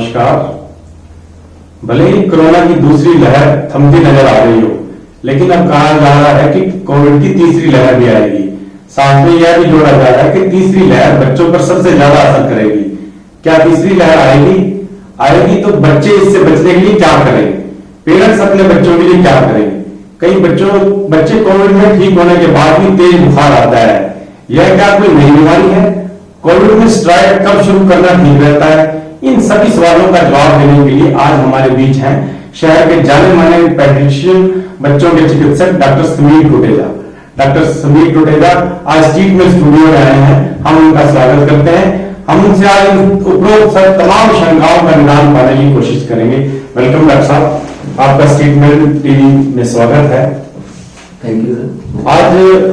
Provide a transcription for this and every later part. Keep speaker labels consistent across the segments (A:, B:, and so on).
A: नमस्कार। भले ही कोरोना की दूसरी लहर थमती नजर आ रही हो, लेकिन अब कहा जा रहा है कि कोविड की तीसरी लहर भी आएगी। साथ में यह भी जोड़ा जा रहा है कि तीसरी लहर बच्चों पर सबसे ज्यादा असर करेगी। क्या तीसरी लहर आएगी तो बच्चे इससे बचने के लिए क्या करेंगे? पेरेंट्स अपने बच्चों के लिए क्या करेंगे? कई बच्चे कोविड में ठीक होने के बाद भी तेज बुखार आता है। यह क्या कोई नई बीमारी है? कोविड में स्टेरॉइड कब शुरू करना ठीक रहता है? इन सभी सवालों का जवाब देने के लिए आज हमारे बीच हैं शहर के जाने माने पेडियाट्रिशियन, बच्चों के चिकित्सक डॉक्टर समीर टुटेजा। डॉक्टर समीर टुटेजा आज ट्रीटमेंट स्टूडियो में आए हैं। हम उनका स्वागत करते हैं। हम उनसे आज उपरोक्त तमाम शंकाओं का निदान पाने की कोशिश करेंगे। वेलकम डॉक्टर साहब, आपका स्टेटमेंट टीवी में स्वागत है।
B: Thank you sir.
A: आज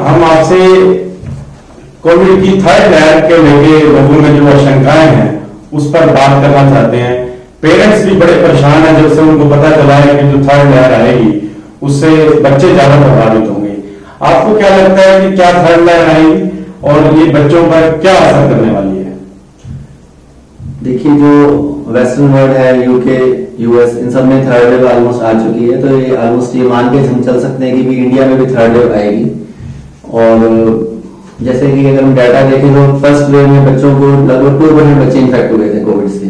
A: हम आपसे कोविड की थर्ड लहर के लेके लोगों में जो आशंकाएं हैं उस पर बात करना चाहते हैं। पेरेंट्स भी बड़े परेशान हैं जब से उनको पता चला है कि जो थर्ड लहर आएगी उससे बच्चे ज्यादा प्रभावित होंगे। आपको क्या लगता है कि क्या थर्ड लहर आएगी और ये बच्चों पर क्या असर करने वाली है?
B: देखिए, जो वेस्टर्न वर्ल्ड है, यूके, यूएस, इन सब में थर्ड वेव ऑलमोस्ट आ चुकी है। तो ये ऑलमोस्ट ये मान के हम चल सकते हैं कि भी इंडिया में भी थर्ड वेव आएगी। और जैसे कि अगर हम डाटा देखें तो फर्स्ट वेव में बच्चों को लगभग 2% बच्चे इन्फेक्ट हुए थे कोविड से।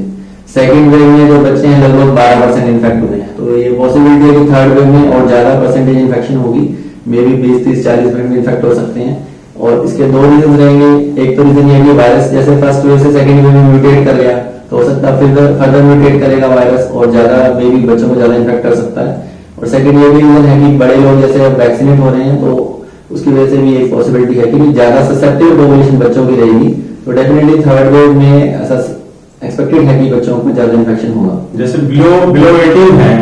B: सेकंड वेव में जो बच्चे हैं लगभग 12% इन्फेक्ट हुए हैं। तो ये पॉसिबिलिटी है कि थर्ड वेव में और ज्यादा परसेंटेज इन्फेक्शन होगी, मे बी 20-30-40% इन्फेक्ट हो सकते हैं। और इसके दो रीजन रहेंगे। एक तो रीजन ये कि वायरस जैसे फर्स्ट वेव से सेकंड वेव में म्यूटेट कर गया तो हो सकता है फिर फर्दर म्यूटेट करेगा वायरस और ज्यादा मे बी बच्चों को ज्यादा इन्फेक्ट कर सकता है। और सेकंड ये भी रीजन है कि बड़े लोग जैसे वैक्सीनेट हो रहे हैं तो उसकी वजह से भी एक पॉसिबिलिटी है कि ज्यादा ससेप्टिव पॉपुलेशन बच्चों की रहेगी। तो डेफिनेटली थर्ड वेव में ऐसा एक्सपेक्टेड है कि बच्चों को ज्यादा इन्फेक्शन होगा।
A: जैसे बिलो 18 है,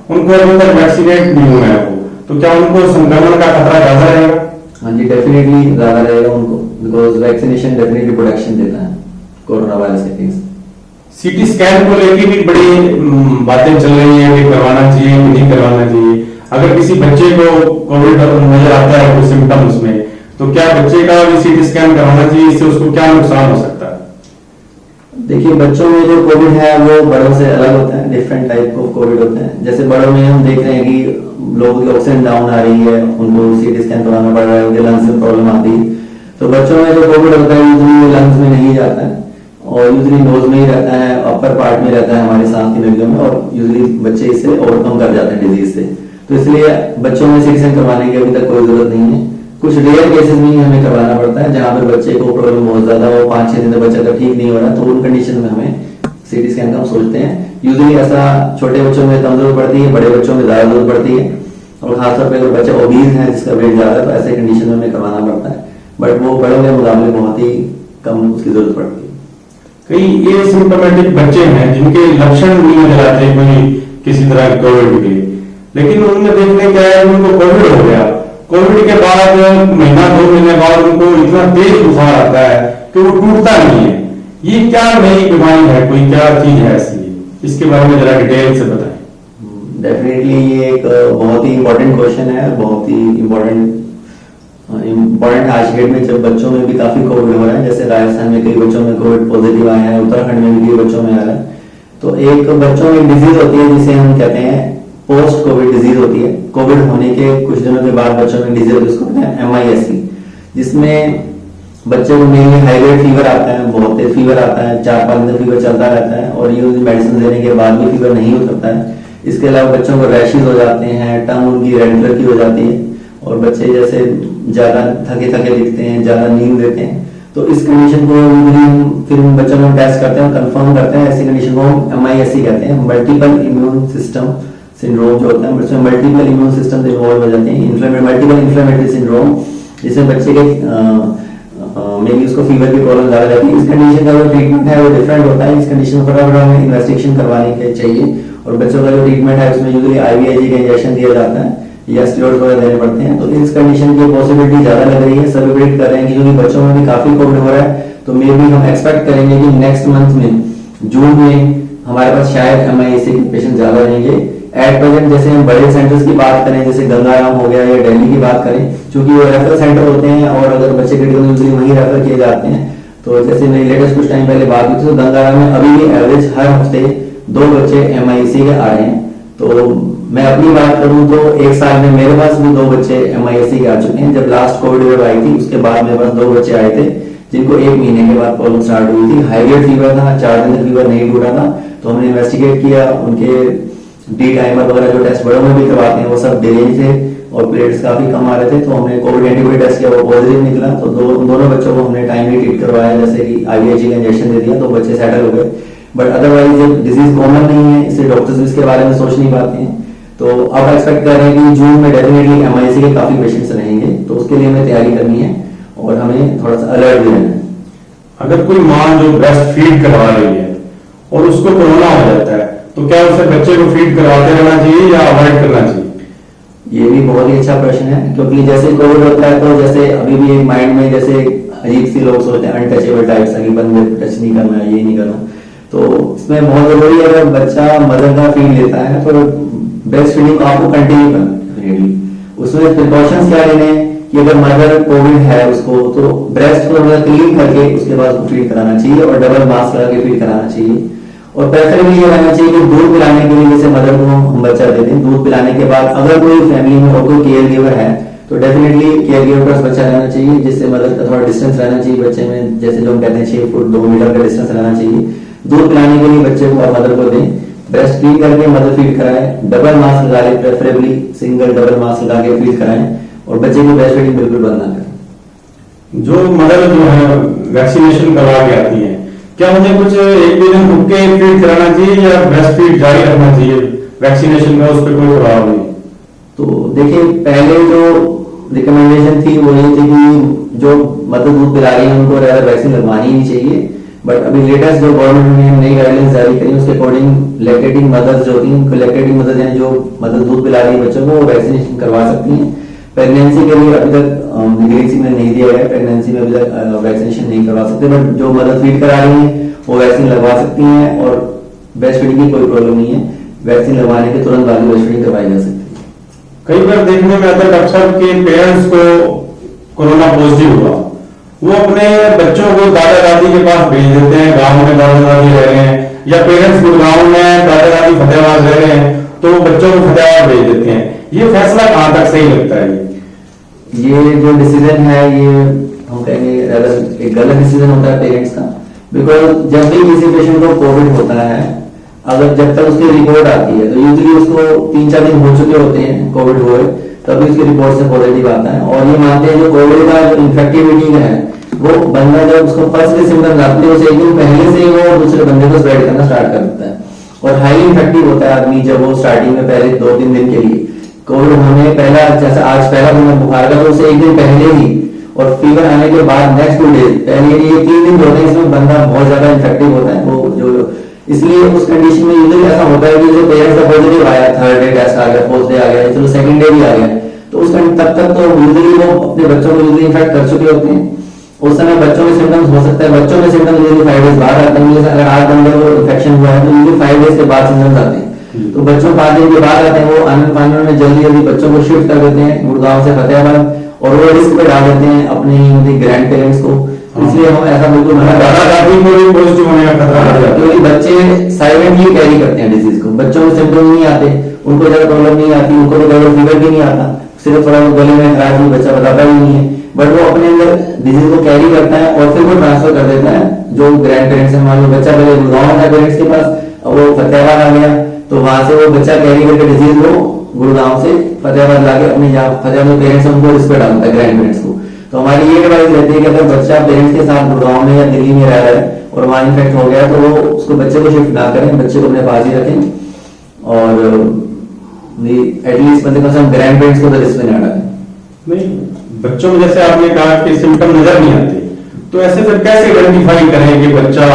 A: उनको अभी तक वैक्सीनेट नहीं हुआ है तो क्या उनको संक्रमण का खतरा ज्यादा रहेगा?
B: हाँ जी, डेफिनेटली ज्यादा रहेगा उनको, बिकॉज वैक्सीनेशन डेफिनेटली प्रोटेक्शन देता है कोरोना वायरस के अगेंस्ट।
A: सीटी स्कैन को लेकर भी बड़ी बातें चल रही हैं कि करवाना चाहिए कि नहीं करवाना चाहिए। अगर किसी बच्चे को कोविड नजर आता है कोई सिम्टम्स में, तो क्या बच्चे का भी सीटी स्कैन करवाना चाहिए? इससे उसको क्या नुकसान हो सकता है?
B: देखिए, बच्चों में जो कोविड है वो बड़ों से अलग होता है। डिफरेंट टाइप ऑफ कोविड होते हैं। जैसे बड़ों में हम देख रहे हैं कि लोगों की ऑक्सीजन डाउन आ रही है, उनको सीटी स्कैन करवाना पड़ रहा है, उनके लंग्स में प्रॉब्लम आती है। तो बच्चों में जो कोविड होता है यूजली लंग्स में नहीं जाता है और यूजली नोज में ही रहता है, अपर पार्ट में रहता है हमारे सांस की नलियों में, और यूजली बच्चे इसे ओवरकम कर जाते हैं डिजीज से। तो इसलिए बच्चों में सीटी स्कैन करवाने की अभी तक कोई जरूरत नहीं है। कुछ रेयर केसेस में ही हमें करवाना पड़ता है जहां पर बच्चे को प्रॉब्लम बहुत ज्यादा हो, 5-6 दिन तक बच्चा अगर ठीक नहीं हो रहा तो उन कंडीशन में हमें सीटी स्कैन का हम सोचते हैं। यूजली ऐसा छोटे बच्चों में कम जरूरत पड़ती है, बड़े बच्चों में ज्यादा जरूरत पड़ती है। और खासतौर पर अगर बच्चा ओबीज है, जिसका वेट ज्यादा है, तो ऐसे कंडीशन में हमें करवाना पड़ता है। बट वो बड़ों के मुकाबले बहुत ही कम उसकी जरूरत पड़ती है।
A: कई ये सिम्टोमेटिक बच्चे हैं जिनके लक्षण नहीं नजर आते कोई किसी तरह कोविड के, लेकिन उनमें देखने क्या है, उनको कोविड हो गया। कोविड के बाद महीना 2 महीने बाद उनको इतना तेज बुखार आता है कि वो टूटता नहीं है। ये क्या नई बीमारी है? कोई क्या चीज है ऐसी? इसके बारे में जरा डिटेल से बताएं।
B: डेफिनेटली ये एक बहुत ही इंपॉर्टेंट क्वेश्चन है, बहुत ही इंपॉर्टेंट आज के डेट में जब बच्चों में भी काफी कोविड हो रहा है। जैसे राजस्थान में कई बच्चों में कोविड पॉजिटिव आया है, उत्तराखंड में भी कई बच्चों में आ रहा है। तो एक बच्चों में डिजीज होती है जिसे हम कहते हैं पोस्ट कोविड डिजीज होती है। कोविड होने के कुछ दिनों के बाद बच्चों में डिजीज जिसको कहते हैं MIS-C, जिसमें बच्चे को मेनली हाई ग्रेड फीवर आता है, बहुत तेज फीवर आता है, 4-5 दिन फीवर चलता रहता है और ये मेडिसिन देने के बाद भी फीवर नहीं उतरता है। इसके अलावा बच्चों को रैशेज हो जाते हैं, टंग उनकी रेड कलर की हो जाती है और बच्चे जैसे ज्यादा थके थके दिखते हैं, ज्यादा नींद देते हैं। तो इस कंडीशन को फिर बच्चों में टेस्ट करते हैं, कंफर्म करते हैं। ऐसी कंडीशन को हम MIS-C कहते हैं, मल्टीपल इम्यून सिस्टम सिंड्रोम जो होता है। इसमें मल्टीपल इम्यून सिस्टम इन्वॉल्व हो जाते हैं, मल्टीपल इन्फ्लेमेटरी सिंड्रोम, जिसमें बच्चे के मे बी उसको फीवर की प्रॉब्लम ज्यादा रहती है। इस कंडीशन का जो ट्रीटमेंट है वो डिफरेंट होता है। इस कंडीशन में फटाफट हमें इन्वेस्टिगेशन करवाने के चाहिए और बच्चों का जो ट्रीटमेंट है उसमें यूजुअली IVIG का इंजेक्शन दिया जाता है या स्टेरॉइड्स वगैरह देने पड़ते हैं। तो इस कंडीशन की पॉसिबिलिटी ज्यादा लग रही है। सभी प्रेडिक्ट कर रहे हैं कि क्योंकि बच्चों में भी काफी कोविड हो रहा है तो मे बी हम एक्सपेक्ट करेंगे कि नेक्स्ट मंथ में जून में हमारे पास शायद MIS-C के पेशेंट ज्यादा रहेंगे। एट प्रेजेंट जैसे हम बड़े सेंटर्स की बात करें, जैसे गंगाराम हो गया या दिल्ली की बात करें, क्योंकि वो रेफरल सेंटर होते हैं और अगर बच्चे क्रिटिकल यूजुअली वहीं रेफर किए जाते हैं। तो जैसे मेरी लेटेस्ट कुछ टाइम पहले बात हुई थी तो गंगाराम में अभी भी एवरेज हर हफ्ते 2 बच्चे MISC के आ रहे हैं। तो मैं अपनी बात करूं तो एक साल में मेरे पास भी 2 बच्चे MISC के आ चुके हैं। जब लास्ट कोविड वेव आई थी उसके बाद मेरे पास 2 बच्चे आए थे जिनको 1 महीने के बाद प्रॉब्लम स्टार्ट हुई थी। हाई ग्रेड फीवर था, 4 दिन तक फीवर नहीं टूटा था। तो हमने इन्वेस्टिगेट किया, उनके डी टाइमर वगैरह जो टेस्ट बड़ों में भी करवाते हैं वो सब डिलेज थे और प्लेट्स काफी कम आ रहे थे। तो हमने कोविड एंटीबॉडी टेस्ट किया, वो पॉजिटिव निकला। तो दोनों बच्चों को हमने टाइमली ट्रीट करवाया, जैसे कि IVIG का इंजेक्शन दे दिया, तो बच्चे सेटल हो गए। बट अदरवाइज ये डिजीज कॉमन नहीं है, इससे डॉक्टर्स भी इसके बारे में सोच नहीं पाते हैं। तो अब एक्सपेक्ट कर रहे हैं कि जून में डेफिनेटली MISC के काफी पेशेंट्स रहेंगे, तो उसके लिए हमें तैयारी करनी है और हमें थोड़ा सा अलर्ट भी रहना है।
A: अगर कोई माँ जो ब्रेस्ट फीड करवा रही है और उसको कोरोना हो जाता है तो क्या उसे बच्चे को फीड करवाते रहना चाहिए या अवॉइड करना चाहिए?
B: ये भी बहुत ही अच्छा प्रश्न है, क्योंकि जैसे कोविड होता है तो जैसे अभी भी एक माइंड में जैसे अजीब सी लोग सोचते हैं अनटचेबल टाइप्स है कि बंदे टच नहीं करना, ये नहीं करना। तो इसमें बहुत जरूरी है अगर बच्चा मदर का फीड लेता है तो ब्रेस्ट फीडिंग को आपको कंटिन्यू करना है। उसमें प्रिकॉशंस क्या लेने हैं कि अगर मदर कोविड है उसको तो ब्रेस्ट को क्लीन करके उसके बाद उसको फीड कराना चाहिए और डबल मास्क लगा के फीड कराना चाहिए। और प्रेफरेबली ये रहना चाहिए कि दूध पिलाने के लिए जैसे मदर को हम बच्चा देते हैं, दूध पिलाने के बाद अगर कोई फैमिली में और कोई केयर गिवर है तो डेफिनेटली केयर गिवर का बच्चा रहना चाहिए, जिससे मदर का थोड़ा डिस्टेंस रहना चाहिए बच्चे में, जैसे जो हम कहते हैं 6 फुट 2 मीटर का डिस्टेंस रहना चाहिए। दूध पिलाने के लिए बच्चे को और मदर को दें, ब्रेस्ट फीड करके मदर फीड कराएं, डबल मास्क लगा ले, प्रेफरेबली सिंगल डबल मास्क लगा के फीड कराएं और बच्चे की ब्रेस्ट फीडिंग बिल्कुल बंद ना करें।
A: जो मदर जो है वैक्सीनेशन करवा के आती है, क्या मुझे कुछ 1-2 दिन रुक के फीड कराना चाहिए या ब्रेस्ट फीड जारी रखना चाहिए? वैक्सीनेशन में उस पर कोई प्रभाव नहीं?
B: तो देखिए पहले जो रिकमेंडेशन थी वो ये थी कि जो मदर दूध पिला रही है उनको रेगुलर वैक्सीन लगवानी ही नहीं चाहिए। बट अभी लेटेस्ट जो गवर्नमेंट ने नई गाइडलाइंस जारी करी उसके अकॉर्डिंग लैक्टेटिंग मदर्स जो होती हैं, लैक्टेटिंग मदर्स यानी जो मदर दूध पिला रही है बच्चों को, वो वैक्सीनेशन करवा सकती हैं। प्रेगनेंसी के लिए अभी तक निगरेंसी में नहीं दिया गया, प्रेगनेंसी में अभी तक वैक्सीनेशन नहीं करवा सकते, बट जो मदर फीड करा रही है वो वैक्सीन लगवा सकती हैं और ब्रेस्ट फीडिंग की कोई प्रॉब्लम नहीं है। वैक्सीन लगवाने के तुरंत बाद ब्रेस्ट फीडिंग करवाई जा सकती है।
A: कई बार देखने में आता है डॉक्टर साहब के पेरेंट्स को कोरोना पॉजिटिव हुआ, वो अपने बच्चों को दादा दादी के पास भेज देते हैं, गांव में दादा दादी रह रहे हैं या पेरेंट्स गुड़गांव में दादा दादी फतेहाबाद रह रहे हैं तो वो बच्चों को फतेहाबाद भेज देते हैं। ये फैसला कहां तक सही लगता है?
B: ये जो डिसीजन है ये हम कहेंगे एक गलत डिसीजन होता है पेरेंट्स का, बिकॉज जब भी किसी पेशेंट को कोविड होता है, अगर जब तक उसकी रिपोर्ट आती है तो यूजुअली उसको 3-4 दिन हो चुके होते हैं कोविड हुए, तभी उसकी रिपोर्ट से पॉजिटिव आता है। और ये मानते हैं जो कोविड का जो इन्फेक्टिविटी है वो बंदा जब उसको फर्स्ट के सिम्टम्स आते हैं उसे एक दिन पहले से ही वो दूसरे बंदे को स्प्रेड करना स्टार्ट कर देता है और हाईली इन्फेक्टिव होता है आदमी जब वो स्टार्टिंग में पहले 2-3 दिन के लिए कोविड होने पहला, जैसे आज पहला दिन बुखार का तो उसे एक दिन पहले ही और फीवर आने के बाद नेक्स्ट 2 डेज पहले ये 3 दिन होते हैं, इसमें बंदा बहुत ज्यादा इन्फेक्टिव होता है वो जो, इसलिए उस कंडीशन में यूजुअली ऐसा होता है कि जो पेरेंट्स का पॉजिटिव आया, 3rd डे टेस्ट आ गया, 4th डे आ गया, चलो 2nd डे भी आ गया, तो उस तब तक तो यूजुअली वो अपने बच्चों को यूजुअली इन्फेक्ट कर चुके होते हैं। उस समय बच्चों में सिम्टम्स हो सकता है, बच्चों में सिम्टम्स यूजुअली 5 डेज बाद आते हैं। जैसे अगर 8 बंदे को इन्फेक्शन हुआ है तो यूजुअली 5 डेज के बाद सिम्टम्स आते हैं, तो बच्चों 5 दिन के बाद आते हैं। वो आनंद फानंद में जल्दी जल्दी बच्चों को शिफ्ट कर देते हैं गुड़गांव से फतेहाबाद और वो रिस्क पे डाल देते हैं अपने ग्रैंड पेरेंट्स को। इसलिए हम ऐसा बिल्कुल मना
A: दादा दादी को भी पॉजिटिव होने का खतरा है,
B: क्योंकि बच्चे साइलेंटली कैरी करते हैं डिजीज को, बच्चों में सिम्टम नहीं आते, उनको ज्यादा प्रॉब्लम नहीं आती, उनको तो ज्यादा फीवर भी नहीं आता, सिर्फ थोड़ा गले में खराश भी बच्चा बताता भी नहीं है, बट वो अपने अंदर डिजीज को कैरी करता है और फिर वो ट्रांसफर कर देता है। जो ग्रैंड पेरेंट्स है, मान लो बच्चा पहले गुड़गांव था पेरेंट्स के पास, अब वो फतेहाबाद आ गया, तो वहां से वो बच्चा कैरी करके डिजीज को गुड़गांव से फतेहाबाद लाके अपने जहाँ फतेहाबाद पेरेंट्स उनको रिस्क पे डालता है ग्रैंड पेरेंट्स को। तो हमारी ये एडवाइस रहती है कि अगर बच्चा पेरेंट्स के साथ गुड़गांव में या दिल्ली में रह रहा है और वहां इन्फेक्ट हो गया तो वो उसको बच्चे को शिफ्ट ना करें, बच्चे को अपने पास ही रखें और एटलीस्ट मतलब कम ग्रैंड पेरेंट्स को तो रिस्क में ना डालें।
A: नहीं, बच्चों में जैसे आपने कहा कि सिम्टम नजर नहीं आते, तो ऐसे फिर कैसे आइडेंटिफाई करें कि बच्चा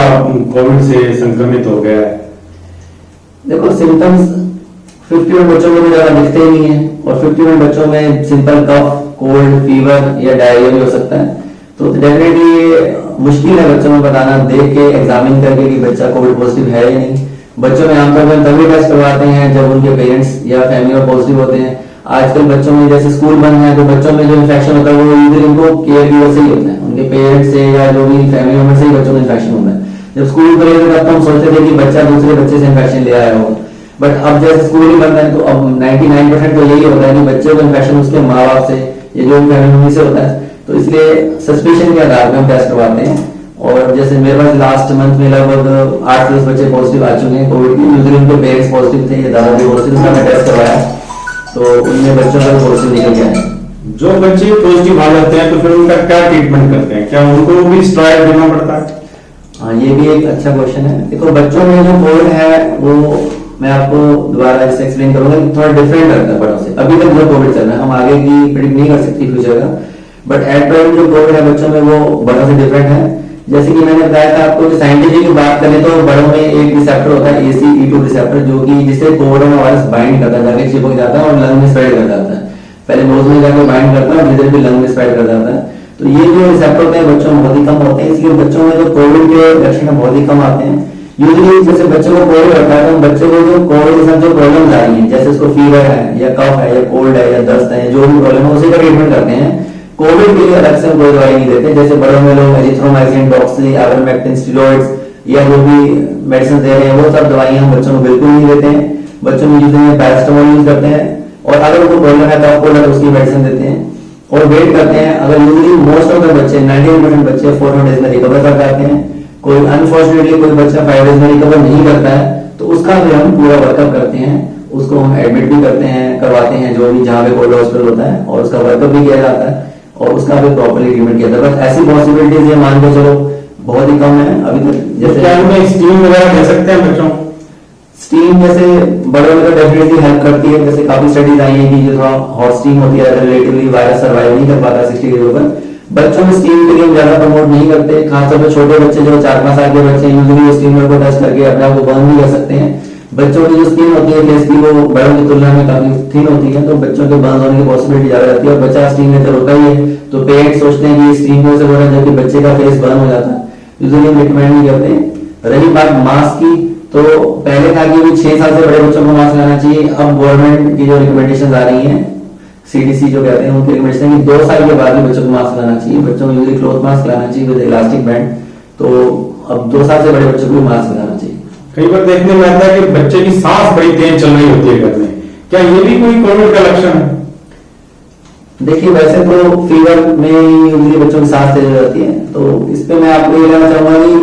A: कोविड से संक्रमित हो गया है?
B: देखो सिम्टम्स 51 बच्चों में ज्यादा दिखते ही नहीं है और 51 बच्चों में सिंपल कफ, कोल्ड, फीवर या डायरिया भी हो सकता है, तो डेफिनेटली मुश्किल है बच्चों में बताना देख के एग्जामिन करके कि बच्चा कोविड पॉजिटिव है या नहीं। बच्चों में आमतौर पर तभी टेस्ट करवाते हैं जब उनके पेरेंट्स या फैमिली में पॉजिटिव होते हैं। आजकल बच्चों में जैसे स्कूल बंद है तो बच्चों में जो इन्फेक्शन होता है वो यूजुअली उनको केयर गिवर से ही होता है, उनके पेरेंट्स से या जो भी फैमिली मेंबर से ही बच्चों में इन्फेक्शन होता है। जब स्कूल खुले थे तब तो हम सोचते थे कि बच्चा दूसरे बच्चे से इन्फेक्शन ले आया हो, बट अब जैसे स्कूल ही बंद है तो अब 99% तो यही होता है कि बच्चे को इन्फेक्शन उसके माँ बाप से, ये जो फैमिली से होता है, तो इसलिए सस्पिशन के आधार पर हम टेस्ट करवाते हैं। और जैसे मेरे पास लास्ट मंथ में लगभग 8-10 बच्चे पॉजिटिव आ चुके हैं कोविड के, यूजुअली उनके पेरेंट्स पॉजिटिव थे, ये दादा भी पॉजिटिव था, मैं टेस्ट करवाया तो उनमें बच्चों का पॉजिटिव निकल गया है।
A: जो बच्चे पॉजिटिव आ जाते हैं तो फिर उनका क्या ट्रीटमेंट करते हैं, क्या उनको भी स्टेरॉइड देना पड़ता है?
B: हाँ, ये भी एक अच्छा क्वेश्चन है। देखो बच्चों में जो कोविड है वो मैं आपको दोबारा इससे एक्सप्लेन करूंगा कि थोड़ा डिफरेंट रहता है बड़ों से। अभी तक जो कोविड चल रहा है हम आगे की प्रेडिक्ट नहीं कर सकती फ्यूचर का, बट एट प्रेजेंट जो कोविड है बच्चों में वो बड़ों से डिफरेंट है। जैसे कि मैंने बताया था आपको, जो साइंटिफिक बात करें तो बड़ों में एक रिसेप्टर होता है ACE2 रिसेप्टर, जो कि जिससे कोरोना वायरस बाइंड करता है, जाके चिपक जाता है और लंग में स्प्रेड कर जाता है। पहले नोज में जाकर बाइंड करता है और धीरे धीरे लंग में स्प्रेड कर जाता है। तो ये जो रिसेप्टर होते हैं बच्चों में बहुत ही कम होते हैं, इसलिए बच्चों में जो कोविड के लक्षण बहुत ही कम आते हैं। यूजुअली जैसे बच्चों को कोविड होता है तो बच्चों को जो कोविड के साथ जो प्रॉब्लम आ रही है, जैसे उसको फीवर है या कफ है या कोल्ड है या दस्त है, जो भी प्रॉब्लम है उसी का ट्रीटमेंट करते हैं। कोविड के लिए अलग से कोई दवाई नहीं देते। जैसे बड़ों में लोग एजिथ्रोमाइसिन, टॉक्सी, आइवरमेक्टिन, स्टेरॉइड्स या जो भी मेडिसिन दे रहे हैं वो सब दवाइयां हम बच्चों को बिल्कुल नहीं देते हैं। बच्चों में यूजुअली पैरासिटामोल यूज करते हैं और अगर उनको प्रॉब्लम है तो आपको अलग उसकी मेडिसिन देते हैं और वेट करते हैं। अगर यूजुअली मोस्ट ऑफ द बच्चे 98% बच्चे 400 डेज में रिकवर कर जाते हैं। कोई अनफॉर्चुनेटली कोई बच्चा 5 डेज में रिकवर नहीं करता है तो उसका भी हम पूरा वर्कअप करते हैं, उसको हम एडमिट भी करते हैं, करवाते हैं जो भी जहाँ पे कोविड हॉस्पिटल होता है, और उसका वर्कअप भी किया जाता है और उसका भी प्रॉपर्ली ट्रीटमेंट किया जाता है। बस ऐसी पॉसिबिलिटीज ये मान के चलो बहुत ही कम है अभी तक। जैसे
A: क्या उन्हें स्टीम वगैरह दे सकते हैं बच्चों?
B: स्टीम जैसे बड़ों में तो डेफिनेटली हेल्प करती है। जैसे काफी स्टडीज आई है कि जो थोड़ा हॉट स्टीम होती है रिलेटिवली वायरस सर्वाइव नहीं कर पाता 60 डिग्री पर। बच्चों में स्टीम के लिए हम ज्यादा प्रमोट नहीं करते, खासतौर पर छोटे बच्चे जो 4-5 साल के बच्चे यूजुअली स्टीमर को टच करके अपने आप को बर्न भी कर सकते हैं। बच्चों की जो स्किन होती है फेस की वो बड़ों की तुलना में काफी थिन होती है, तो बच्चों के बर्न होने की पॉसिबिलिटी ज्यादा रहती है और बच्चा स्टीम लेकर होता ही है तो पेरेंट्स सोचते हैं कि स्टीम को से हो रहा है जबकि बच्चे का फेस बर्न हो जाता है, यूजुअली हम रिकमेंड नहीं करते। रही बात मास्क की, तो पहले था कि 6 साल से बड़े बच्चों को मास्क लगाना चाहिए। अब गवर्नमेंट की जो रिकमेंडेशन आ रही है, CDC जो कहते हैं उनकी रिकमेंडेशन है कि 2 साल के बाद भी बच्चों को मास्क लगाना चाहिए। बच्चों को यूजुअली क्लॉथ मास्क लगाना चाहिए विद इलास्टिक बैंड, तो अब 2 साल से बड़े बच्चों को मास्क लगाना चाहिए।
A: कई बार देखने में आता है कि बच्चे की सांस बड़ी तेज चल रही होती है घर में, क्या ये भी कोई कोविड का लक्षण है?
B: देखिए वैसे तो फीवर में यूजुअली बच्चों की सांस तेज हो जाती है, तो इस पे मैं आपको ये कहना चाहूंगा कि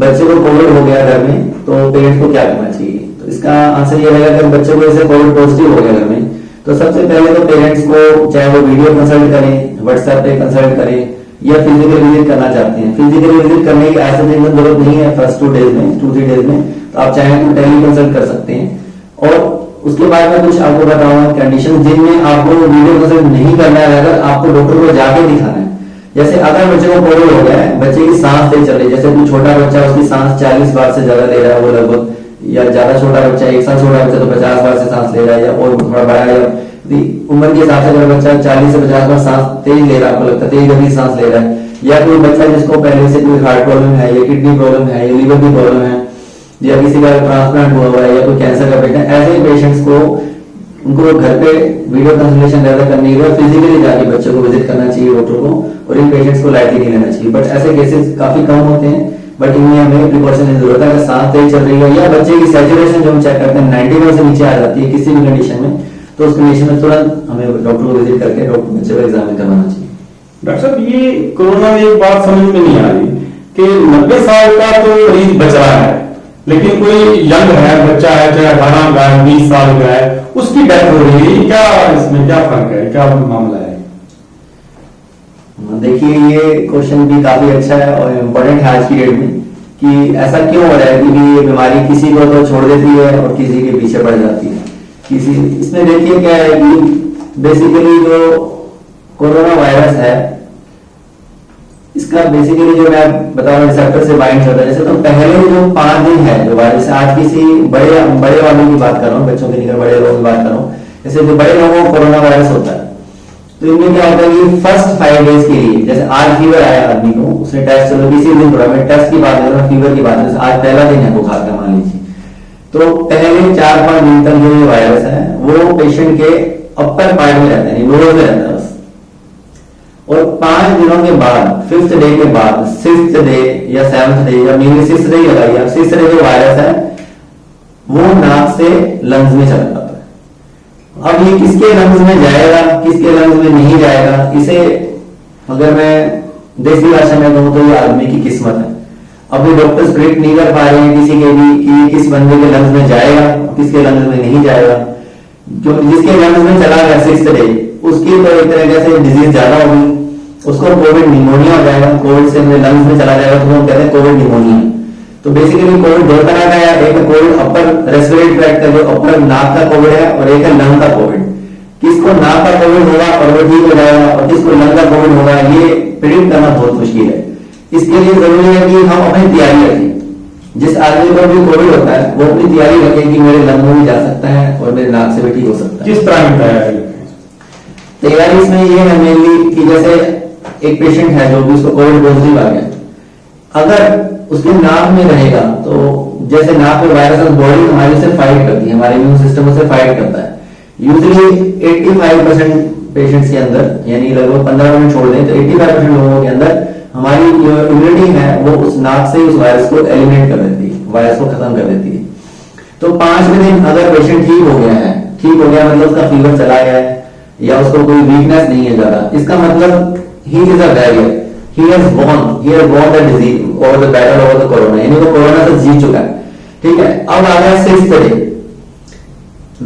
B: बच्चे को कोविड हो गया घर में तो पेरेंट्स को क्या करना चाहिए। तो इसका आंसर ये रहेगा कि बच्चे को जैसे कोविड पॉजिटिव हो गया घर में तो सबसे पहले तो पेरेंट्स को चाहे वो वीडियो कंसल्ट करें, व्हाट्सएप पे कंसल्ट करें या फिजिकल विजिट करना चाहते हैं। फिजिकल विजिट करने की ऐसे दिन जरूरत नहीं है फर्स्ट 2-3 डेज में, तो आप चाहें तो टेली कंसल्ट कर सकते हैं। और उसके बाद में कुछ आपको बताऊंगा कंडीशन जिनमें आपको वीडियो कंसल्ट नहीं करना है, अगर आपको डॉक्टर को जाके दिखाना है। जैसे अगर बच्चे को कोविड हो गया है, बच्चे की सांस तेज चल रही है, जैसे कोई छोटा बच्चा उसकी सांस 40 बार से ज्यादा ले रहा है वो लगभग, या ज्यादा छोटा बच्चा 1 साल छोटा बच्चा तो 50 बार से सांस ले रहा है, या और थोड़ा बड़ा है उम्र के हिसाब से अगर बच्चा 40 से 50 बार सांस तेज ले रहा है, आपको लगता है तेज गति सांस ले रहा है, या कोई बच्चा जिसको पहले से कोई हार्ट प्रॉब्लम है या किडनी प्रॉब्लम है या लीवर की प्रॉब्लम है या किसी का ट्रांसप्लांट हुआ हुआ है या कोई कैंसर का पेशेंट, ऐसे पेशेंट्स को उनको घर पे वीडियो कंसल्टेशन ज्यादा करने के बाद फिजिकली जाके बच्चों को विजिट करना चाहिए डॉक्टर को, और इन पेशेंट्स को लाइटली नहीं लेना चाहिए। बट ऐसे केसेस काफी कम होते हैं, बट इनमें हमें प्रिकॉशन की जरूरत है। अगर सांस तेज चल रही है या बच्चे की सैचुरेशन जो हम चेक करते हैं 90 से नीचे आ जाती है किसी भी कंडीशन में, तो उस कंडीशन में तुरंत हमें डॉक्टर को विजिट करके डॉक्टर बच्चे को एग्जामिन करवाना चाहिए।
A: डॉक्टर साहब ये कोरोना में एक बात समझ में नहीं आ रही कि 90 साल का तो मरीज बच रहा है, लेकिन कोई यंग है बच्चा है, चाहे 18 का है 20 साल का है, उसकी डेथ हो रही है, क्या इसमें क्या फर्क है, क्या मामला है?
B: देखिए ये क्वेश्चन भी काफी अच्छा है और इम्पोर्टेंट है आज की डेट में कि ऐसा क्यों हो रहा है कि ये बीमारी किसी को तो छोड़ देती है और किसी के पीछे पड़ जाती है। किसी इसमें देखिए क्या है कि बेसिकली जो कोरोना वायरस है इसका बेसिकली जो मैं बता रहा हूँ रिसेप्टर से बाइंड करता है। जैसे तो पहले जो 5 दिन है जो वायरस, आज किसी बड़े वालों की बात कर रहा हूँ, बच्चों के नहीं बड़े लोगों की बात कर रहा हूँ। जैसे जो बड़े लोगों को कोरोना वायरस होता है तो इनमें क्या होता है कि फर्स्ट 5 डेज के लिए, जैसे आज फीवर आया आदमी को, उसने टेस्ट चलो किसी दिन थोड़ा मैं टेस्ट की बात कर रहा हूँ, फीवर की बात है, आज पहला दिन है बुखार का मान लीजिए, तो पहले 4-5 दिन तक जो वायरस है वो पेशेंट के अपर पार्ट में रहता है, नोज में रहता है बस। और 5 दिनों के बाद, 5th डे के बाद, 6th डे या 7th डे या मेनली 6th डे लगाइए आप, 6th डे जो वायरस है वो नाक से लंग्स में चला जाता है। अब ये किसके लंग्स में जाएगा, किसके लंग्स में नहीं जाएगा, इसे अगर मैं देसी भाषा में कहूं तो ये आदमी की किस्मत है। अभी डॉक्टर्स प्रिडिक्ट नहीं कर पा रहे हैं किसी के भी कि किस बंदे के लंग्स में जाएगा, किसके लंग्स में नहीं जाएगा। जो जिसके लंग्स में चला गया 6th डे, उसकी तो एक तरीके से डिजीज ज्यादा होगी, उसको कोविड निमोनिया हो जाएगा। कोविड से अपने लंग्स में चला जाएगा तो हम कहते हैं कोविड निमोनिया। तो बेसिकली कोविड दो तरह का है, एक है कोविड अपर रेस्पिरेटरी ट्रैक्ट का जो अपर नाक का कोविड है, और एक है लंग का कोविड। किसको नाक का कोविड होगा और वो ठीक हो जाएगा, और किसको लंग का कोविड होगा ये प्रिडिक्ट करना बहुत मुश्किल है। इसके लिए जरूरी है कि हम अपनी तैयारी रखें। जिस आदमी को भी कोविड होता है वो अपनी तैयारी रखे कि मेरे लंग में भी जा सकता है और मेरे नाक से भी ठीक हो सकता है।
A: किस तरह की तैयारी?
B: तैयारी इसमें ये है मेनली कि जैसे एक पेशेंट है जो भी उसको कोविड पॉजिटिव आ गया, अगर उसके नाक में रहेगा तो जैसे नाक में वायरस बॉडी हमारी से फाइट करती है, हमारे इम्यून सिस्टम उससे फाइट करता है। यूजुअली 85% पेशेंट्स के अंदर, यानी लगभग 15% छोड़ दें तो 85% लोगों के अंदर हमारी इम्यूनिटी है वो उस नाक से उस वायरस को एलिमिनेट कर देती है, वायरस को खत्म कर देती है। तो 5वें दिन अगर पेशेंट ठीक हो गया है, ठीक हो गया मतलब उसका फीवर चला गया है या उसको कोई वीकनेस नहीं है ज्यादा, इसका मतलब he is a warrior, he has won the disease or the battle over the corona, यानी वो कोरोना से जीत चुका है। ठीक है, अब आ गया 6th डे।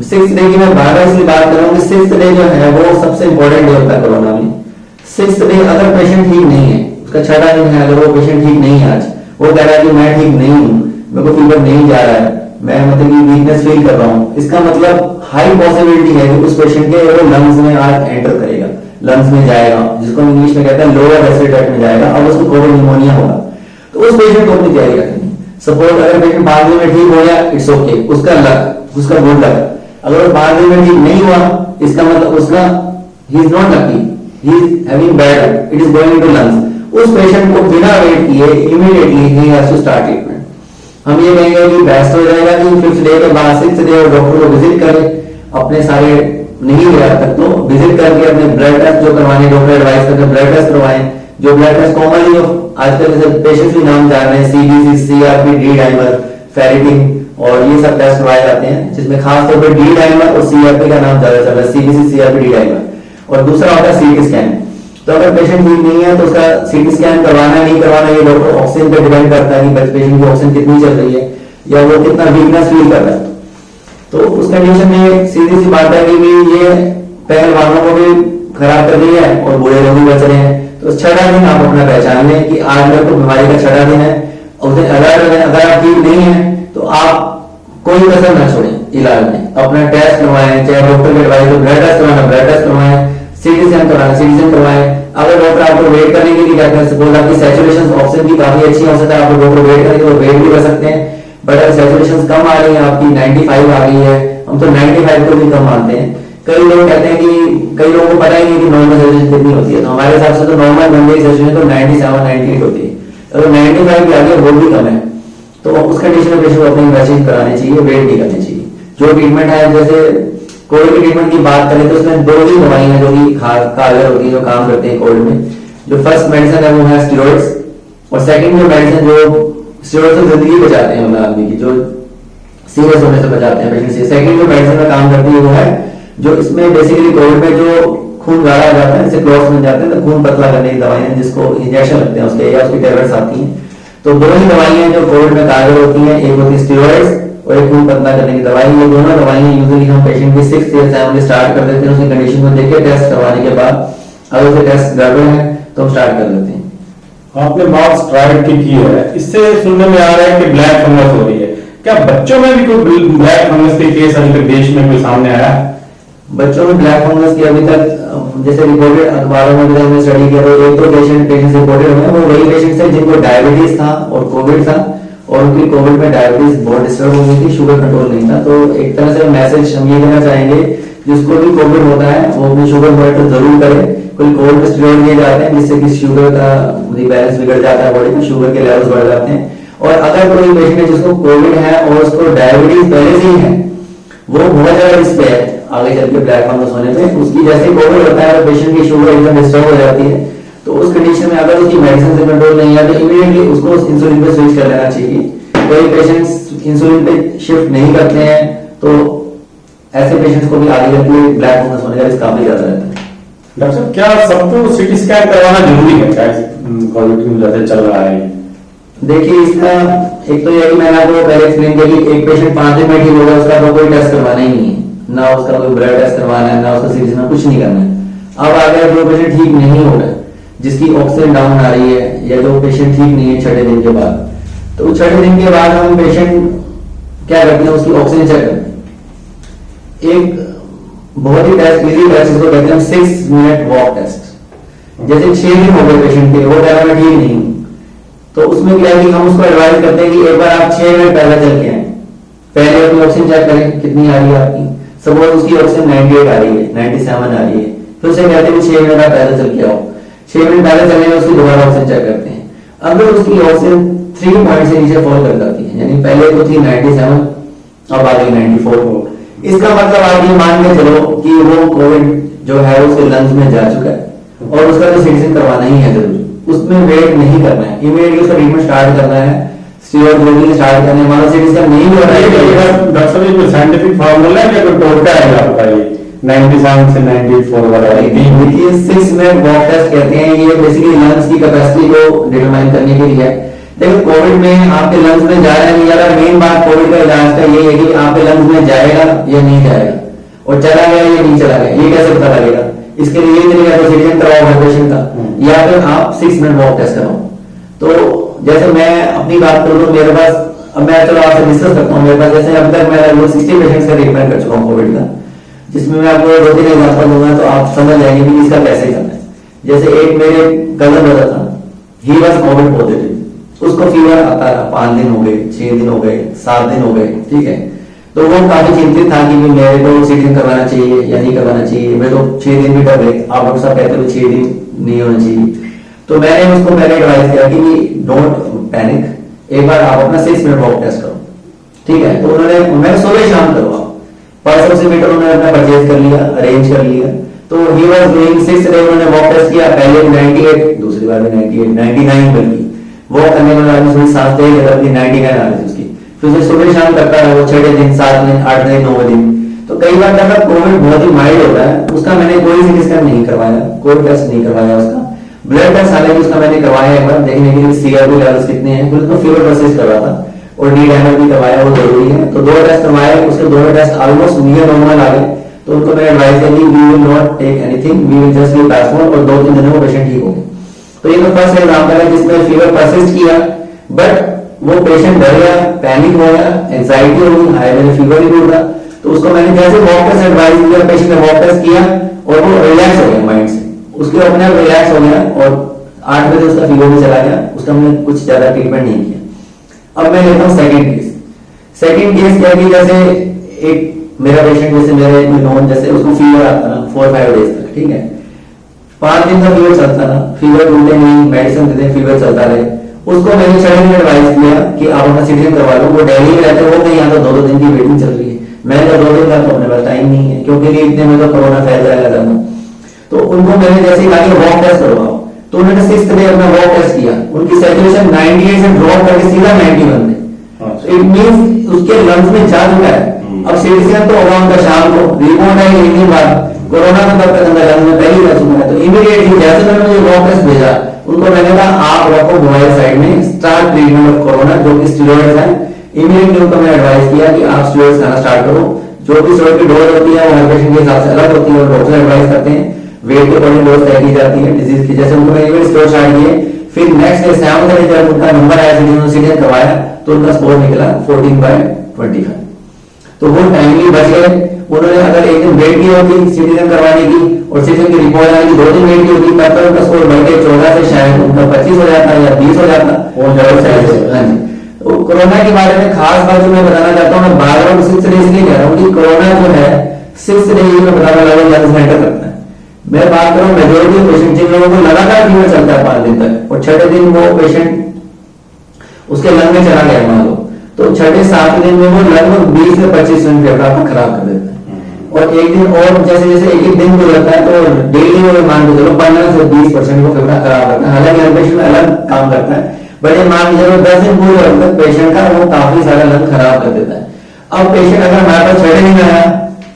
B: 6th डे की मैं बार इसलिए बात कर रहा हूँ कि 6th डे जो है वो सबसे इंपॉर्टेंट डे होता है कोरोना में। 6th डे अगर पेशेंट ठीक नहीं है, उसका 6वां दिन है, अगर वो पेशेंट ठीक नहीं है, आज वो कह रहा है कि मैं ठीक नहीं हूँ, मेरे को फीवर नहीं जा रहा है, मैं मतलब कि वीकनेस फील कर रहा हूँ, इसका मतलब हाई पॉसिबिलिटी है कि उस पेशेंट के वो लंग्स में आज एंटर करेगा, लंग्स में जाएगा, जिसको हम इंग्लिश में कहते हैं लोअर रेस्पिरेटरी ट्रैक्ट में जाएगा, अब उसको कोविड निमोनिया होगा। तो उस पेशेंट को अपनी तैयारी रखनी। सपोज अगर पेशेंट 5 दिन में ठीक हो गया, इट्स ओके, उसका लक, उसका गुड लक। अगर वो 5 दिन में ठीक नहीं हुआ, इसका मतलब उसका he is not lucky, he is having bad luck, it is going into lungs. उस पेशेंट को बिना वेट किए immediately he has to start treatment. हम ये कहेंगे कि बेस्ट हो जाएगा कि 5th डे के बाद 6th डे और डॉक्टर को विजिट करें, अपने सारे नहीं गया तक तो विजिट करके अपने ब्लड टेस्ट जो करवाने डॉक्टर एडवाइस करके ब्लड टेस्ट करवाएं। जो ब्लड टेस्ट कॉमनली जो आजकल जैसे पेशेंट्स भी नाम जान रहे हैं, CBC, CRP, D dimer, ferritin और ये सब टेस्ट करवाए जाते हैं, जिसमें खास तौर पर डी डाइमर और सीआरपी का नाम ज्यादा चल रहा है, सीबीसी, सीआरपी, डी डाइमर। और दूसरा होता है सीटी स्कैन। तो अगर पेशेंट ठीक नहीं है तो उसका सीटी स्कैन करवाना नहीं करवाना ये डॉक्टर ऑक्सीजन पे डिपेंड करता है कि पेशेंट की ऑक्सीजन कितनी चल रही है या वो कितना वीकनेस फील कर रहा है। तो उस कंडीशन में सीधी सी बात है कि ये पहलवानों को भी खराब कर रही है और बुरे लोग भी बच रहे हैं। तो 6वां दिन आप अपना पहचान लें कि आज मेरे को बीमारी का 6वां दिन है, उस दिन अगर आप ठीक नहीं है तो आप कोई कसर ना छोड़ें इलाज में, अपना टेस्ट करवाएं, चाहे डॉक्टर की एडवाइस हो ब्लड टेस्ट करवाना ब्लड टेस्ट करवाएं, सीटी स्कैन करवाना सीटी स्कैन करवाएं। अगर डॉक्टर आपको वेट करने के लिए कहते हैं, सपोज आपकी सैचुरेशन ऑक्सीजन की काफी अच्छी हो सकता है, आपको डॉक्टर वेट करके तो वेट भी कर सकते हैं। बट अगर सैचुरेशन कम आ रही है, आपकी 95 आ गई है, हम तो 95 को भी कम मानते हैं। कई लोग कहते हैं कि कई लोगों को पता ही नहीं कि नॉर्मल सैचुरेशन कितनी होती है, तो हमारे हिसाब से तो नॉर्मल बंदे की सैचुरेशन तो 97 98 होती है। अगर 95 के आगे वो भी कम है तो उस कंडीशन में पेशेंट को अपनी इन्वेस्टिगेशन करानी चाहिए, वेट नहीं करनी चाहिए। जो ट्रीटमेंट है, जैसे कोविड की ट्रीटमेंट की बात करें तो उसमें 2 ही दवाई हैं जो कि कारगर होती है, जो काम करते हैं कोविड में। जो फर्स्ट मेडिसिन है वो है स्टेरॉइड्स, और सेकंड जो मेडिसिन जो स्टेरॉइड्स से जिंदगी बचाते हैं मतलब आदमी की, जो सीरियस होने से बचाते हैं पेशेंट से। सेकंड जो मेडिसिन में काम करती है वो है जो इसमें बेसिकली कोविड में जो खून गाढ़ा हो जाता है, जैसे क्लॉट्स बन जाते हैं, तो खून पतला करने की दवाइयां जिसको इंजेक्शन लगते हैं उसके या उसकी टैबलेट्स आती हैं। तो 2 ही दवाइयां जो कोविड में कारगर होती हैं, एक होती है स्टेरॉइड्स और एक खून पतला करने की दवाई। ये दोनों दवाइयां यूजुअली हम पेशेंट की 6th या 7th स्टार्ट कर देते हैं, उसकी कंडीशन को देख के टेस्ट करवाने के बाद अगर उसे टेस्ट गड़बड़ है तो हम स्टार्ट कर देते हैं।
A: आपने बात स्ट्राइड की है, इससे सुनने में आ रहा है कि ब्लैक फंगस हो रही है। क्या बच्चों में भी कोई ब्लैक फंगस के केस अभी तक देश में कोई सामने आया?
B: बच्चों में ब्लैक फंगस की अभी तक जैसे रिपोर्टेड अखबारों में भी हमने स्टडी किया तो एक तो पेशेंट रिपोर्टेड हुए, वो वही पेशेंट्स है जिनको डायबिटीज था और कोविड था, और उनकी कोविड में डायबिटीज बहुत डिस्टर्ब हो गई थी, शुगर कंट्रोल नहीं था। तो एक तरह से मैसेज हम ये देना चाहेंगे, जिसको भी कोविड होता है वो अपनी शुगर मॉनिटर जरूर करे। कोई कोल्ड में स्टेरॉइड दिए जाते हैं जिससे कि शुगर का बैलेंस बिगड़ जाता है, बॉडी में शुगर के लेवल्स बढ़ जाते हैं। और अगर कोई पेशेंट है जिसको कोविड है और उसको डायबिटीज पहले से ही है, वो बहुत ज्यादा रिस्क है आगे चल के ब्लैक फंगस होने पे। उसकी जैसे कोविड होता है तो पेशेंट की शुगर एकदम डिस्टर्ब हो जाती है, तो उस कंडीशन में अगर उसकी मेडिसिन से कंट्रोल नहीं है तो इमीडिएटली उसको इंसुलिन पे स्विच कर लेना चाहिए। कोई पेशेंट्स इंसुलिन पे शिफ्ट नहीं करते हैं तो ऐसे पेशेंट्स को भी आगे जाके ब्लैक फंगस होने का रिस्क काफी ज्यादा रहता है।
A: डॉक्टर साहब, क्या सबको सीटी स्कैन करवाना जरूरी है क्या कोविड की वजह से चल रहा है?
B: देखिए, इसका एक तो यही मैंने आपको पहले एक्सप्लेन किया कि एक पेशेंट 5 दिन में ठीक होगा, उसका तो कोई टेस्ट करवाना ही नहीं है, ना उसका कोई ब्लड टेस्ट करवाना है, ना उसका सीटी में कुछ नहीं करना है। अब अगर जो पेशेंट ठीक नहीं हो रहा है, जिसकी ऑक्सीजन डाउन आ रही है, या जो पेशेंट ठीक नहीं है 6 दिन के बाद, तो 6 दिन के बाद हम पेशेंट क्या करते हैं, उसकी ऑक्सीजन चेक करते हैं। एक बहुत ही टेस्ट इजी टेस्ट इसको कहते हैं 6 मिनट वॉक टेस्ट। जैसे 6 दिन हो गए पेशेंट के, वो टाइम में ठीक नहीं, तो उसमें क्या है कि हम उसको एडवाइस करते हैं कि एक बार आप 6 मिनट पहले चल के आए, पहले अपनी ऑक्सीजन चेक करें कितनी आ रही है आपकी। सपोज उसकी ऑक्सीजन 98 आ रही है, 97 आ रही है, फिर उसे कहते हैं कि 6 मिनट आप पहले चल के आओ। 6 मिनट पहले चलने में उसकी दोबारा ऑक्सीजन चेक करते हैं। अगर उसकी ऑक्सीजन 3 पॉइंट से नीचे फॉल कर जाती है, यानी पहले तो थी 97, अब आ गई 94, इसका मतलब आप ये मान के चलो कि वो कोविड जो है उसके लंग्स में जा चुका है और उसका तो सिटीजन करवाना ही है जरूर। उसमें वेट नहीं करना है, इमीडिएटली उसका ट्रीटमेंट स्टार्ट करना है, स्टीरॉयड थेरेपी स्टार्ट करना है। मानो सिटीजन नहीं हो रहा है,
A: डॉक्टर साहब ये साइंटिफिक फार्मूला है या कोई टोटका है आपका ये 97 से 94 वाला?
B: देखिए 6 मिनट वॉक टेस्ट कहते हैं, ये बेसिकली लंग्स की कैपेसिटी को डिटरमाइन करने के लिए है। देखो कोविड में आपके लंग्स में जा रहा है नहीं जा रहा, मेन बात कोविड का इलाज का ये है कि आपके लंग्स में जाएगा या नहीं जाएगा, और चला गया या नहीं चला गया, ये कैसे पता लगेगा? इसके लिए ये तरीका तो सिटीजन करवाओ हर पेशेंट का, या फिर आप 6 मिनट वॉक टेस्ट कराओ। तो जैसे मैं अपनी बात करूँ तो मेरे पास, अब मैं चलो आपसे डिस्कस करता हूँ, मेरे पास जैसे अब तक मैं लगभग 60 पेशेंट्स का ट्रीटमेंट कर चुका हूँ कोविड का, जिसमें मैं आपको 2-3 एग्जाम्पल दूंगा तो आप समझ जाएंगे कि इसका कैसे करना है। जैसे एक मेरे कजन ब्रदर था, ही वॉज कोविड पॉजिटिव, उसको फीवर आता है, 5 दिन हो गए, 6 दिन हो गए, 7 दिन हो गए, ठीक है। तो वो काफी चिंतित था कि मेरे को सीटीजन करवाना चाहिए या नहीं करवाना चाहिए। मैं तो 6 दिन भी कर गए, आप डॉक्टर साहब कहते हो 6 दिन नहीं होना चाहिए। तो मैंने उसको पहले एडवाइस किया कि डोंट पैनिक, एक बार आप अपना 6 मिनट वॉक टेस्ट करो, ठीक है। तो उन्होंने, मैंने सुबह शाम करवा, परसों से मीटर उन्होंने अपना परचेज कर लिया, अरेंज कर लिया। तो ही वाज डूइंग 6 डे, उन्होंने वॉक टेस्ट किया, पहले 98, दूसरी बार भी 98, 99 बल्कि वॉक करने में आदमी थोड़ी सांस दे लेता थी, 99 आ रही थी उसकी। फिर उसे सुबह शाम करता है वो 6 दिन, 7 दिन, 8 दिन, 9 दिन। तो कई बार जब कोविड बहुत ही माइल्ड होता है, उसका मैंने कोई सीटी स्कैन नहीं करवाया, कोई टेस्ट नहीं करवाया उसका। ब्लड टेस्ट हालांकि उसका मैंने करवाया एक बार, देखने के लिए सीआरपी लेवल्स कितने हैं, फिर उसको फीवर परसिस्ट कर रहा था, और डी डायमर भी करवाया, वो जरूरी है। तो 2 टेस्ट करवाए, उसके दोनों टेस्ट ऑलमोस्ट नियर नॉर्मल आ गए। तो उनको मैंने एडवाइस किया कि we will not take anything, we will just give paracetamol, और 2-3 दिनों में पेशेंट ठीक हो गए। तो ये तो फर्स्ट एग्जांपल है जिसमें फीवर परसिस्ट किया, बट वो पेशेंट डर गया, पैनिक हो गया, एंजाइटी हो गई, हाई लेवल फीवर ही उड़ रहा। तो उसको मैंने जैसे वॉक टेस्ट एडवाइस किया, पेशेंट ने वॉक टेस्ट किया और वो रिलैक्स हो गया माइंड से, उसके अपने आप रिलैक्स हो गया, और 8 बजे उसका फीवर भी चला गया, उसका मैंने कुछ ज्यादा ट्रीटमेंट नहीं किया। अब मैं लेता हूँ सेकंड केस। सेकंड केस क्या है, जैसे एक मेरा पेशेंट, जैसे मेरे नॉन, जैसे उसको फीवर आता ना 4-5 डेज तक, ठीक है, 5 दिन का फीवर चलता ना, फीवर टूटे नहीं, मेडिसिन देते, फीवर चलता रहे। उसको मैंने 6 दिन एडवाइस किया कि आप अपना सिटीजन करवा लो। वो दिल्ली में रहते, वो कहीं यहाँ तो 2-2 दिन की वेटिंग चल रही है। मैंने कहा 2 दिन का तो अपने पास टाइम नहीं है, क्योंकि इतने में तो कोरोना फैल जाएगा ज्यादा। तो उनको मैंने जैसे ही कहा वॉक टेस्ट करवाओ, तो उन्होंने 6th डे अपना वॉक टेस्ट किया, उनकी सैचुरेशन 98 से ड्रॉप करके सीधा 91 में। इट मींस उसके लंग्स में जा चुका है। अब सिटीजन तो होगा उनका शाम को, रिपोर्ट आई एक दिन बाद, कोरोना तो तब तक अंदर लंग्स में पहले ही जा चुका है। तो इमीडिएटली जैसे मैंने मुझे वॉक टेस्ट भेजा, उनको मैंने कहा आप रखो मोबाइल साइड में, स्टार्ट ट्रीटमेंट ऑफ कोरोना, जो कि स्टेरॉइड्स हैं। इमीडिएटली उनको मैंने एडवाइस किया कि आप स्टेरॉइड्स खाना स्टार्ट करो। जो भी स्टेरॉइड की डोज होती है वो हर पेशेंट के हिसाब से अलग होती है, और डॉक्टर एडवाइस करते हैं, वेट के अकॉर्डिंग डोज तय की जाती है डिजीज की। जैसे उनको मैंने स्टेरॉइड स्टार्ट किए, फिर नेक्स्ट डे 7 डे जब उनका नंबर आया, सिटीजन करवाया, तो उनका स्कोर निकला 14/25। तो वो टाइमली बच गए। उन्होंने अगर एक दिन वेट की होती सिटीजन करवाने की, और सिटीजन की रिपोर्ट आने की 2 दिन वेट की होती, तब तक उनका स्कोर बढ़ के 14 से शायद उनका 25 हो जाता या 20 हो जाता। और जरूर हाँ जी। तो कोरोना के बारे में खास बात जो मैं बताना चाहता हूँ, मैं बार-बार 6th डे इसलिए कह रहा हूँ कि कोरोना जो है 6th डे ही मैं बताना लगा लंग्स हैंडल करता है। मैं बात करूँ मेजोरिटी पेशेंट, जिन लोगों को लगातार फीवर चलता है 5 दिन तक, और 6ठे दिन वो पेशेंट उसके लंग में चला गया मान लो, तो 6ठे 7 दिन में वो लगभग 20 से 25 मिनट फेफड़ा खराब कर देता है।
C: और एक दिन और जैसे जैसे एक एक दिन गुजरता है तो डेली वो मान के चलो 15 से 20% को फेफड़ा खराब करता है। हालांकि हर पेशेंट अलग काम करता है, बट ये मान के चलो 10 दिन पूरे होने तक पेशेंट का वो काफी सारा लंग खराब कर देता है। अब पेशेंट अगर हमारे पास 6 दिन में आया,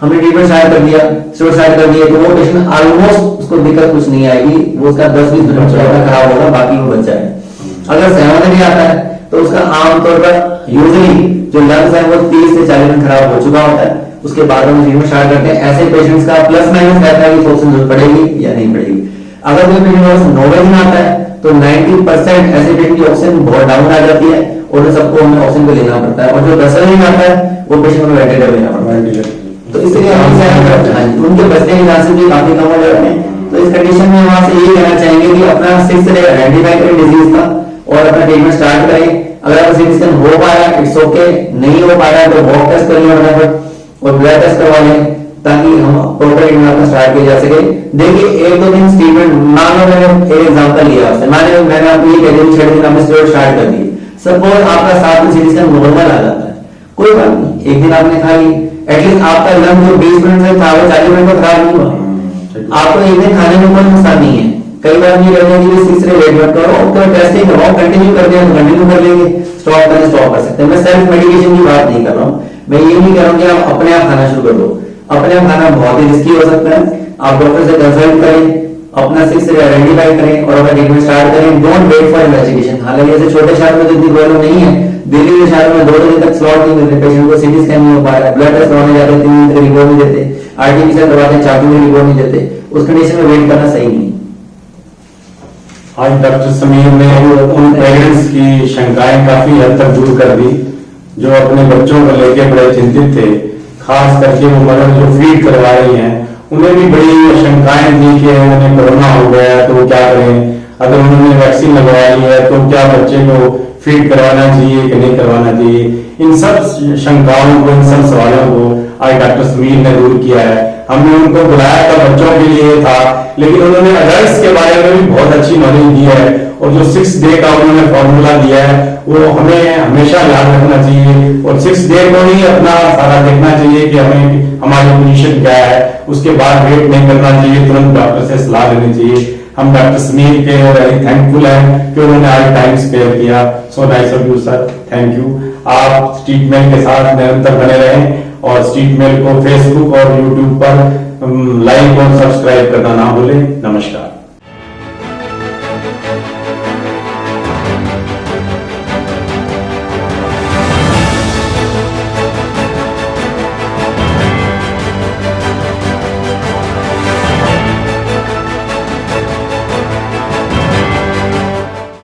C: हमने ट्रीटमेंट स्टार्ट कर दिया, स्टार्ट कर दिया, तो वो पेशेंट ऑलमोस्ट उसको दिक्कत कुछ नहीं आएगी, वो उसका 10-20% फेफड़ा खराब होगा, बाकी वो बच जाएगा। अगर 7 दिन आता है तो उसका आमतौर पर यूजुअली जो लंग्स है वो 30 से 40 दिन खराब हो चुका होता है, उसके बाद हम ट्रीटमेंट स्टार्ट करते हैं। ऐसे पेशेंट्स का प्लस माइनस रहता है कि ऑक्सीजन जरूरत पड़ेगी या नहीं पड़ेगी। अगर कोई पेशेंट 9 दिन आता है तो 90% ऐसे पेशेंट की ऑक्सीजन बहुत डाउन आ जाती है और उन सबको हमें ऑक्सीजन पे लेना पड़ता है, और जो 10 दिन आता है वो पेशेंट को वेंटिलेटर लेना पड़ता है। तो इसलिए हम उनके बचने के चांसेस भी काफी कम हो जाते हैं। तो इस कंडीशन में वहां से ये कहना चाहेंगे कि अपना 6 डे आइडेंटिफाई करें डिजीज का और अपना ट्रीटमेंट स्टार्ट करें। अगर आपका सीटी स्कैन हो पा रहा है इट्स ओके, नहीं हो पा रहा है तो वॉक टेस्ट कर लें फटाफट और ब्लड टेस्ट करवा लें, ताकि हम प्रॉपर ट्रीटमेंट आपका स्टार्ट किया जा सके। देखिए 1-2 दिन ट्रीटमेंट, मान लो मैंने एक एग्जांपल लिया आपसे, मैंने आपको ये कह दिया 6 दिन आपने स्टेरॉइड स्टार्ट कर दिए, सपोज आपका 7 दिन सीटी स्कैन नॉर्मल आ जाता है, कोई बात नहीं, एक दिन आपने खा ली, एटलीस्ट आपका लंग जो 20 मिनट से था वो 40 मिनट में खराब नहीं हुआ। आपको एक दिन खाने में कोई नुकसान नहीं है। कई बार ये करने के लिए 6 वेट मत करो, तो टेस्टिंग करवाओ, कंटिन्यू कर दें तो कंटिन्यू कर लेंगे, स्टॉप कर सकते हैं। मैं सेल्फ मेडिकेशन की बात नहीं कर रहा हूँ, मैं ये नहीं कह रहा हूँ कि आप अपने आप खाना शुरू कर दो। अपने आप खाना बहुत ही रिस्की हो सकता है, आप डॉक्टर से कंसल्ट करें, अपना 6 से आइडेंटिफाई करें और अपना ट्रीटमेंट स्टार्ट करें। Don't wait for investigation. हालांकि ऐसे छोटे शहर में तो इतनी प्रॉब्लम नहीं है, दिल्ली के शहर में 2 दिन तक स्लॉट नहीं मिलते पेशेंट को, सीटी स्कैन नहीं हो पा रहा है, ब्लड टेस्ट करवाने जाते हैं 3 दिन तक रिपोर्ट नहीं देते, आरटीपीसीआर करवाते हैं 4 दिन में रिपोर्ट नहीं देते, उस कंडीशन में वेट करना सही नहीं।
A: आज डॉक्टर समीर ने उन पेरेंट्स की शंकाएं काफी हद तक दूर कर दी जो अपने बच्चों को लेके बड़े चिंतित थे, खास करके वो मदर जो फीड करवा रही हैं उन्हें भी बड़ी शंकाएं थी कि उन्हें कोरोना हो गया तो वो क्या करें, अगर उन्होंने वैक्सीन लगवा ली है तो क्या बच्चे को फीड करवाना चाहिए कि नहीं करवाना चाहिए। इन सब शंकाओं को, इन सब सवालों को आज डॉक्टर समीर ने दूर किया है। हमने उनको बुलाया था बच्चों के लिए था, लेकिन उन्होंने अडल्ट्स के बारे में भी बहुत अच्छी नॉलेज दी है, और जो 6 डे का उन्होंने फॉर्मूला दिया है वो हमें हमेशा याद रखना चाहिए, और 6 डे को ही अपना सारा देखना चाहिए कि हमें हमारी पोजीशन क्या है, उसके बाद वेट नहीं करना चाहिए, तुरंत डॉक्टर से सलाह लेनी चाहिए। हम डॉक्टर समीर के वेरी थैंकफुल हैं कि उन्होंने आज टाइम स्पेयर किया। So nice of you sir, thank you. आप स्ट्रीट मेल के साथ निरंतर बने रहें और स्ट्रीट मेल को फेसबुक और यूट्यूब पर लाइक और सब्सक्राइब करना ना भूलें। नमस्कार।